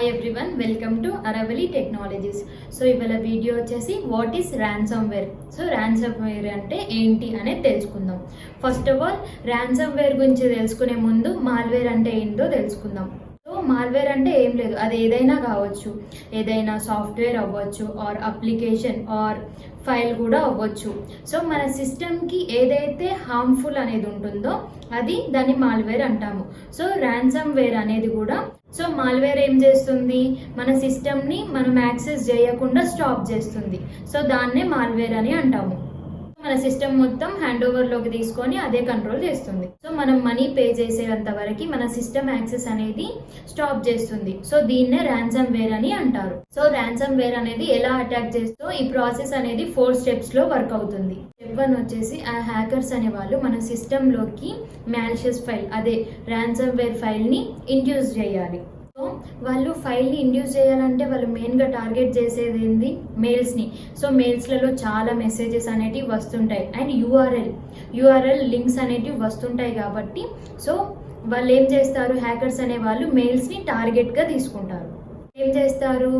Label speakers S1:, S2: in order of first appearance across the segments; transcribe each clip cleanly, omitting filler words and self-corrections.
S1: Everyone, welcome to Aravali technologies. So ఇవాళ video వచ్చేసి what is ransomware. So ransomware అంటే ఏంటి అనేది తెలుసుకుందాం. ఫస్ట్ ఆఫ్ ఆల్ ర్యాన్సమ్వేర్ గురించి తెలుసుకునే ముందు మాల్వేర్ అంటే ఏంటో తెలుసుకుందాం. సో మాల్వేర్ అంటే ఏం లేదు, అది ఏదైనా కావచ్చు, ఏదైనా సాఫ్ట్వేర్ అవ్వచ్చు ఆర్ అప్లికేషన్ ఆర్ ఫైల్ కూడా అవ్వచ్చు. సో మన సిస్టమ్కి ఏదైతే హార్మ్ఫుల్ అనేది ఉంటుందో అది దాన్ని మాల్వేర్ అంటాము. సో ర్యాన్సమ్వేర్ అనేది కూడా, సో మాల్వేర్ ఏం చేస్తుంది, మన సిస్టమ్ని మనం యాక్సెస్ చేయకుండా స్టాప్ చేస్తుంది. సో దాన్నే మాల్వేర్ అని అంటాము. మన సిస్టమ్ మొత్తం హ్యాండ్ ఓవర్లోకి తీసుకొని అదే కంట్రోల్ చేస్తుంది. సో మనం మనీ పే చేసేంత వరకు మన సిస్టమ్ యాక్సెస్ అనేది స్టాప్ చేస్తుంది. సో దీన్నే ర్యాన్సమ్వేర్ అని అంటారు. సో ర్యాన్సమ్వేర్ అనేది ఎలా అటాక్ చేస్తూ ఈ ప్రాసెస్ అనేది 4 steps లో వర్క్ అవుతుంది. స్టెప్ 1 వచ్చేసి ఆ హ్యాకర్స్ అనే వాళ్ళు మన సిస్టంలోకి మ్యాలిషియస్ ఫైల్, అదే ర్యాన్సమ్వేర్ ఫైల్ని ఇండ్యూస్ చేయాలి. సో వాళ్ళు ఫైల్ని ఇండ్యూస్ చేయాలంటే వాళ్ళు మెయిన్గా టార్గెట్ చేసేది ఏంది, మెయిల్స్ని. సో మెయిల్స్లలో చాలా మెసేజెస్ అనేటివి వస్తుంటాయి అండ్ యూఆర్ఎల్ లింక్స్ అనేటివి వస్తుంటాయి. కాబట్టి సో వాళ్ళు ఏం చేస్తారు, హ్యాకర్స్ అనే వాళ్ళు మెయిల్స్ని టార్గెట్గా తీసుకుంటారు. ఏం చేస్తారు,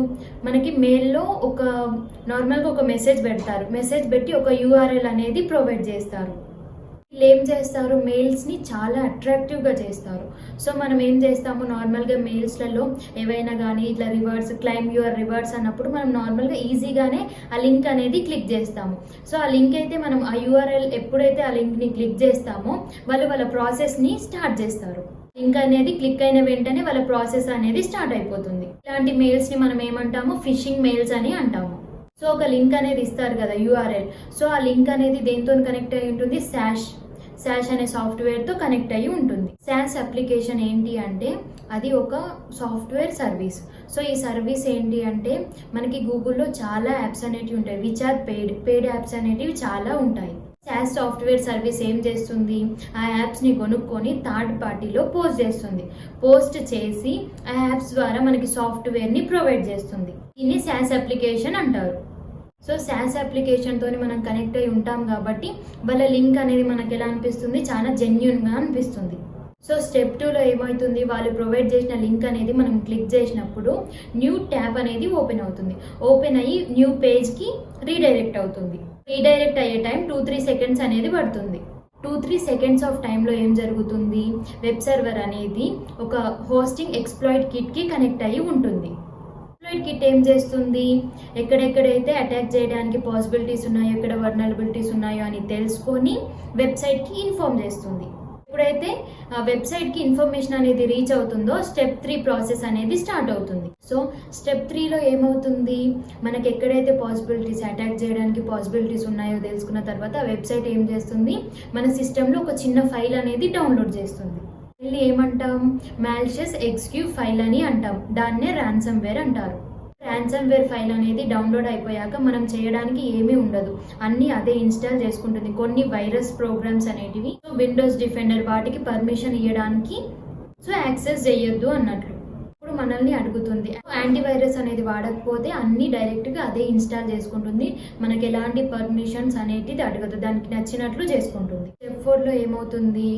S1: మనకి మెయిల్లో ఒక నార్మల్గా ఒక మెసేజ్ పెడతారు, మెసేజ్ పెట్టి ఒక యూఆర్ఎల్ అనేది ప్రొవైడ్ చేస్తారు. వీళ్ళు ఏం చేస్తారు, మెయిల్స్ని చాలా అట్రాక్టివ్గా చేస్తారు. సో మనం ఏం చేస్తాము, నార్మల్గా మెయిల్స్లలో ఏవైనా కానీ ఇట్లా రివార్డ్స్, క్లైమ్ యువర్ రివార్డ్స్ అన్నప్పుడు మనం నార్మల్గా ఈజీగానే ఆ లింక్ అనేది క్లిక్ చేస్తాము. సో ఆ లింక్ అయితే మనం ఆ యూఆర్ఎల్ ఎప్పుడైతే ఆ లింక్ని క్లిక్ చేస్తామో వాళ్ళ ప్రాసెస్ని స్టార్ట్ చేస్తారు. లింక్ అనేది క్లిక్ అయిన వెంటనే వాళ్ళ ప్రాసెస్ అనేది స్టార్ట్ అయిపోతుంది. ఇలాంటి మెయిల్స్ని మనం ఏమంటాము, ఫిషింగ్ మెయిల్స్ అని అంటాము. సో ఒక లింక్ అనేది ఇస్తారు కదా, యూఆర్ఎల్. సో ఆ లింక్ అనేది దేంతో కనెక్ట్ అయి ఉంటుంది, శాష్ అనే సాఫ్ట్వేర్తో కనెక్ట్ అయ్యి ఉంటుంది. శాష్ అప్లికేషన్ ఏంటి అంటే అది ఒక సాఫ్ట్వేర్ సర్వీస్. సో ఈ సర్వీస్ ఏంటి అంటే మనకి గూగుల్లో చాలా యాప్స్ అనేటివి ఉంటాయి, విచ్ ఆర్ పెయిడ్ యాప్స్ అనేటివి చాలా ఉంటాయి. శాష్ సాఫ్ట్వేర్ సర్వీస్ ఏం చేస్తుంది, ఆ యాప్స్ని కొనుక్కొని థర్డ్ పార్టీలో పోస్ట్ చేస్తుంది. పోస్ట్ చేసి ఆ యాప్స్ ద్వారా మనకి సాఫ్ట్వేర్ని ప్రొవైడ్ చేస్తుంది. దీన్ని శాష్ అప్లికేషన్ అంటారు. సో శాష్ అప్లికేషన్తో మనం కనెక్ట్ అయి ఉంటాం కాబట్టి వాళ్ళ లింక్ అనేది మనకి ఎలా అనిపిస్తుంది, చాలా జెన్యున్గా అనిపిస్తుంది. సో స్టెప్ 2లో ఏమవుతుంది, వాళ్ళు ప్రొవైడ్ చేసిన లింక్ అనేది మనం క్లిక్ చేసినప్పుడు న్యూ ట్యాబ్ అనేది ఓపెన్ అవుతుంది. ఓపెన్ అయ్యి న్యూ పేజ్కి రీడైరెక్ట్ అవుతుంది. రీడైరెక్ట్ అయ్యే టైం 2-3 seconds అనేది పడుతుంది. 2-3 seconds ఆఫ్ టైంలో ఏం జరుగుతుంది, వెబ్ సర్వర్ అనేది ఒక హోస్టింగ్ ఎక్స్ప్లాయిట్ కిట్కి కనెక్ట్ అయ్యి ఉంటుంది. ఎక్స్ప్లాయిట్ కిట్ ఏం చేస్తుంది, ఎక్కడెక్కడైతే అటాక్ చేయడానికి పాసిబిలిటీస్ ఉన్నాయో, ఎక్కడ వల్నరబిలిటీస్ ఉన్నాయో అని తెలుసుకొని వెబ్సైట్కి ఇన్ఫార్మ్ చేస్తుంది. ఎప్పుడైతే ఆ వెబ్సైట్కి ఇన్ఫర్మేషన్ అనేది రీచ్ అవుతుందో స్టెప్ 3 ప్రాసెస్ అనేది స్టార్ట్ అవుతుంది. సో స్టెప్ 3లో ఏమవుతుంది, మనకి ఎక్కడైతే పాసిబిలిటీస్, అటాక్ చేయడానికి పాసిబిలిటీస్ ఉన్నాయో తెలుసుకున్న తర్వాత ఆ వెబ్సైట్ ఏం చేస్తుంది, మన సిస్టంలో ఒక చిన్న ఫైల్ అనేది డౌన్లోడ్ చేస్తుంది. మళ్ళీ ఏమంటాం, మాలిషియస్ ఎక్స్క్యూ ఫైల్ అని అంటాం. దాన్నే ర్యాన్సమ్వేర్ అంటారు. ర్యాన్సమ్వేర్ ఫైల్ అనేది డౌన్లోడ్ అయిపోయాక మనం చేయడానికి ఏమీ ఉండదు, అన్నీ అదే ఇన్స్టాల్ చేసుకుంటుంది. కొన్ని వైరస్ ప్రోగ్రామ్స్ అనేటివి, విండోస్ డిఫెండర్ వాటికి పర్మిషన్ ఇవ్వడానికి సో యాక్సెస్ చేయొద్దు అన్నట్లు. ఇప్పుడు మనల్ని అడుగుతుంది, యాంటీవైరస్ అనేది వాడకపోతే అన్నీ డైరెక్ట్గా అదే ఇన్స్టాల్ చేసుకుంటుంది, మనకి ఎలాంటి పర్మిషన్స్ అనేటిది అడగదు, దానికి నచ్చినట్లు చేసుకుంటుంది. స్టెప్ 4లో ఏమవుతుంది,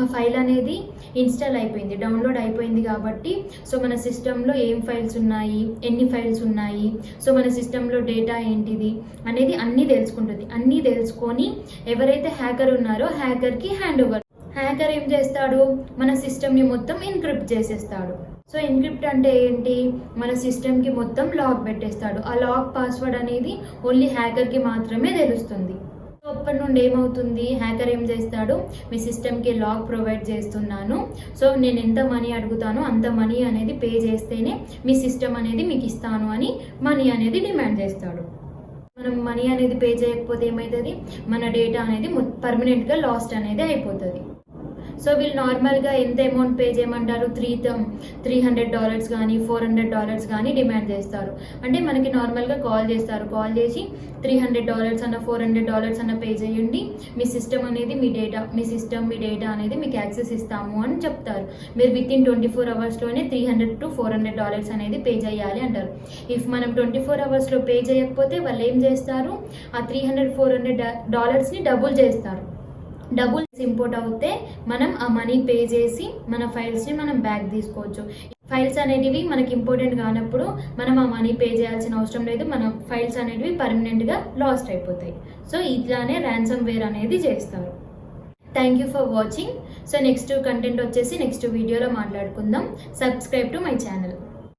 S1: ఆ ఫైల్ అనేది ఇన్స్టాల్ అయిపోయింది, డౌన్లోడ్ అయిపోయింది కాబట్టి సో మన సిస్టంలో ఏం ఫైల్స్ ఉన్నాయి, ఎన్ని ఫైల్స్ ఉన్నాయి, సో మన సిస్టంలో డేటా ఏంటిది అనేది అన్నీ తెలుసుకుంటుంది. అన్నీ తెలుసుకొని ఎవరైతే హ్యాకర్ ఉన్నారో హ్యాకర్కి హ్యాండ్ ఓవర్. హ్యాకర్ ఏం చేస్తాడు, మన సిస్టమ్ని మొత్తం ఎన్క్రిప్ట్ చేసేస్తాడు. సో ఎన్క్రిప్ట్ అంటే ఏంటి, మన సిస్టమ్కి మొత్తం లాక్ పెట్టేస్తాడు. ఆ లాక్ పాస్వర్డ్ అనేది ఓన్లీ హ్యాకర్కి మాత్రమే తెలుస్తుంది. సో అప్పటి నుండి ఏమవుతుంది, హ్యాకర్ ఏం చేస్తాడు, మీ సిస్టమ్కి లాక్ ప్రొవైడ్ చేస్తున్నాను, సో నేను ఎంత మనీ అడుగుతానో అంత మనీ అనేది పే చేస్తేనే మీ సిస్టమ్ అనేది మీకు ఇస్తాను అని మనీ అనేది డిమాండ్ చేస్తాడు. మనం మనీ అనేది పే చేయకపోతే ఏమవుతుంది, మన డేటా అనేది పర్మనెంట్గా లాస్ట్ అనేది అయిపోతుంది. సో వీళ్ళు నార్మల్గా ఎంత అమౌంట్ పే చేయమంటారు, $300 కానీ $400 కానీ డిమాండ్ చేస్తారు. అంటే మనకి నార్మల్గా కాల్ చేస్తారు, కాల్ చేసి $300 అన్న $400 అన్న పే చేయండి, మీ సిస్టమ్ అనేది మీ డేటా అనేది మీకు యాక్సెస్ ఇస్తాము అని చెప్తారు. మీరు వితిన్ 24 hours-లోనే $300 to $400 అనేది పే చేయాలి అంటారు. ఇఫ్ మనం 24 hours-లో పే చేయకపోతే వాళ్ళు ఏం చేస్తారు, ఆ $300-400 డబుల్ చేస్తారు. డబుల్ ఇంపోర్ట్ అవుతే మనం ఆ మనీ పే చేసి మన ఫైల్స్ని మనం బ్యాక్ తీసుకోవచ్చు. ఫైల్స్ అనేటివి మనకి ఇంపార్టెంట్ కానప్పుడు మనం ఆ మనీ పే చేయాల్సిన అవసరం లేదు. మన ఫైల్స్ అనేటివి పర్మనెంట్గా లాస్ట్ అయిపోతాయి. సో ఇట్లానే ర్యాన్సమ్ వేర్ అనేది చేస్తారు. Thank you for watching. So next content వచ్చేసి నెక్స్ట్ వీడియోలో మాట్లాడుకుందాం. Subscribe to my channel.